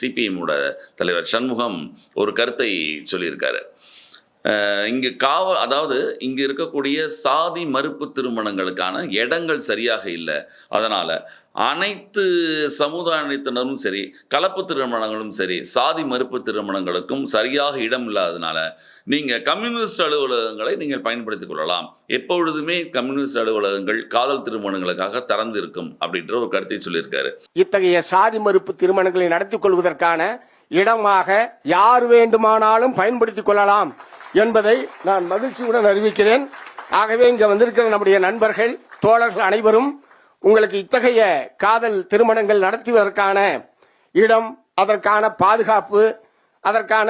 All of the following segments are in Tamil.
சிபிஎம்மோட தலைவர் சண்முகம் ஒரு கருத்தை சொல்லியிருக்காரு. இங்கு அதாவது இங்கு இருக்கக்கூடிய சாதி மறுப்பு திருமணங்களுக்கான இடங்கள் சரியாக இல்லை. அதனால அனைத்து சமுதாயத்தினரும் சரி, கலப்பு திருமணங்களும் சரி, சாதி மறுப்பு திருமணங்களுக்கும் சரியாக இடம் இல்லாததுனால நீங்க கம்யூனிஸ்ட் அலுவலகங்களை நீங்கள் பயன்படுத்திக் கொள்ளலாம். எப்பொழுதுமே கம்யூனிஸ்ட் அலுவலகங்கள் காதல் திருமணங்களுக்காக திறந்து இருக்கும் அப்படின்ற ஒரு கருத்தை சொல்லியிருக்காரு. இத்தகைய சாதி மறுப்பு திருமணங்களை நடத்திக் கொள்வதற்கான இடமாக யார் வேண்டுமானாலும் பயன்படுத்திக் கொள்ளலாம் என்பதை நான் மகிழ்ச்சியுடன் அறிவிக்கிறேன். ஆகவே இங்க வந்திருக்கிற நம்முடைய நண்பர்கள், தோழர்கள் அனைவரும் உங்களுக்கு இத்தகைய காதல் திருமணங்கள் நடத்துவதற்கான இடம், அதற்கான பாதுகாப்பு, அதற்கான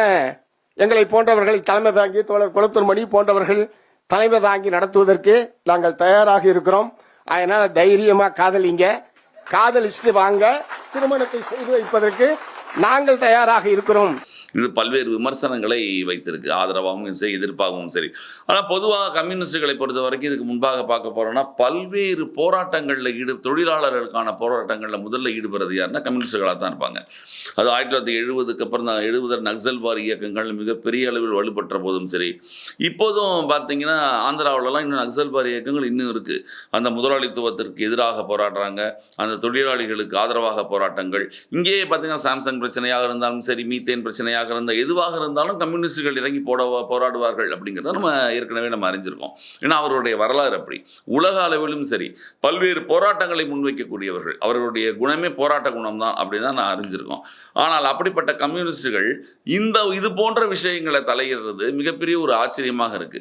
எங்களை போன்றவர்கள் தலைமை தாங்கி, தோழர் குளத்தூர் மணி போன்றவர்கள் தலைமை தாங்கி நடத்துவதற்கு நாங்கள் தயாராக இருக்கிறோம். அதனால தைரியமா காதலிங்க, காதலிச்சு வாங்க, திருமணத்தை செய்து வைப்பதற்கு நாங்கள் தயாராக இருக்கிறோம். இது பல்வேறு விமர்சனங்களை வைத்திருக்கு, ஆதரவாகவும் சரி, எதிர்ப்பாகவும் சரி. ஆனால் பொதுவாக கம்யூனிஸ்டுகளை பொறுத்த வரைக்கும் இதுக்கு முன்பாக பார்க்க போறோம்னா பல்வேறு போராட்டங்களில் தொழிலாளர்களுக்கான போராட்டங்களில் முதல்ல ஈடுபடுறது யாருன்னா கம்யூனிஸ்டுகளாக தான் இருப்பாங்க. அது 1970க்கு அப்புறம் தான் 70 நக்சல்வாரி இயக்கங்கள் மிகப்பெரிய அளவில் வலுப்பெற்ற போதும் சரி, இப்போதும் பார்த்தீங்கன்னா ஆந்திராவிலலாம் இன்னும் நக்சல்வாரி இயக்கங்கள் இன்னும் இருக்குது. அந்த முதலாளித்துவத்திற்கு எதிராக போராடுறாங்க, அந்த தொழிலாளிகளுக்கு ஆதரவாக போராட்டங்கள். இங்கேயே பார்த்தீங்கன்னா சாம்சங் பிரச்சனையாக இருந்தாலும் சரி, மீத்தேன் பிரச்சனையாக இருந்த எதுவாக இருந்தாலும் கம்யூனிஸ்டுகள் இறங்கி போராடுவார்கள் அப்படிங்கிறத நம்ம ஏற்கனவே அறிஞ்சிருக்கோம். ஏன்னா அவருடைய வரலாறு அப்படி. உலக அளவிலும் சரி பல்வேறு போராட்டங்களை முன்வைக்கக்கூடியவர்கள், அவர்களுடைய குணமே போராட்ட குணம் தான் அப்படிதான் நான் அறிஞ்சிருக்கோம். ஆனால் அப்படிப்பட்ட கம்யூனிஸ்டுகள் இது போன்ற விஷயங்களை தலையிடுறது மிகப்பெரிய ஒரு ஆச்சரியமாக இருக்கு.